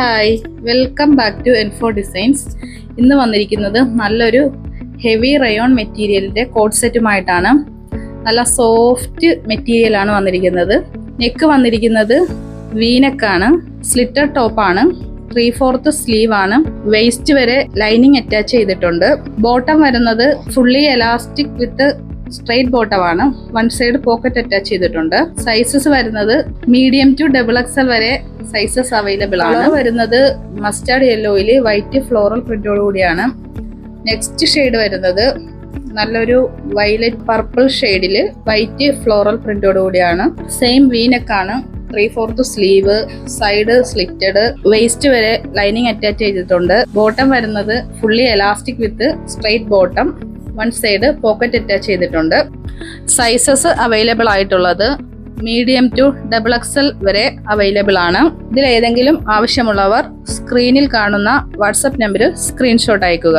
Hi, welcome back to N4 designs. ഇന്ന് വന്നിരിക്കുന്നത് നല്ലൊരു ഹെവി റയോൺ മെറ്റീരിയലിന്റെ കോട്ട് സെറ്റുമായിട്ടാണ്. നല്ല സോഫ്റ്റ് മെറ്റീരിയലാണ് വന്നിരിക്കുന്നത്. നെക്ക് വന്നിരിക്കുന്നത് വീനെക്കാണ്, സ്ലിറ്റർ ടോപ്പാണ്, 3/4 സ്ലീവ് ആണ്. വേസ്റ്റ് വരെ ലൈനിങ് അറ്റാച്ച് ചെയ്തിട്ടുണ്ട്. ബോട്ടം വരുന്നത് ഫുള്ളി എലാസ്റ്റിക് വിത്ത് സ്ട്രെയിറ്റ് ബോട്ടമാണ്. വൺ സൈഡ് പോക്കറ്റ് അറ്റാച്ച് ചെയ്തിട്ടുണ്ട്. സൈസസ് വരുന്നത് മീഡിയം ടു XXL വരെ സൈസസ് അവൈലബിൾ ആണ്. വരുന്നത് മസ്റ്റാർഡ് യെല്ലോയിൽ വൈറ്റ് ഫ്ലോറൽ പ്രിന്റോട് കൂടിയാണ്. നെക്സ്റ്റ് ഷെയ്ഡ് വരുന്നത് നല്ലൊരു വയലറ്റ് പർപ്പിൾ ഷെയ്ഡിൽ വൈറ്റ് ഫ്ലോറൽ പ്രിന്റോട് കൂടിയാണ്. സെയിം വീനെക്കാണ്, 3/4 സ്ലീവ്, സൈഡ് സ്ലിറ്റഡ്, വേസ്റ്റ് വരെ ലൈനിങ് അറ്റാച്ച് ചെയ്തിട്ടുണ്ട്. ബോട്ടം വരുന്നത് fully elastic with straight bottom, one side pocket attach ചെയ്തിട്ടുണ്ട്. സൈസസ് അവൈലബിൾ ആയിട്ടുള്ളത് മീഡിയം ടു XXL വരെ അവൈലബിൾ ആണ്. ഇതിൽ ഏതെങ്കിലും ആവശ്യമുള്ളവർ സ്ക്രീനിൽ കാണുന്ന വാട്സപ്പ് നമ്പറിൽ സ്ക്രീൻഷോട്ട് അയക്കുക.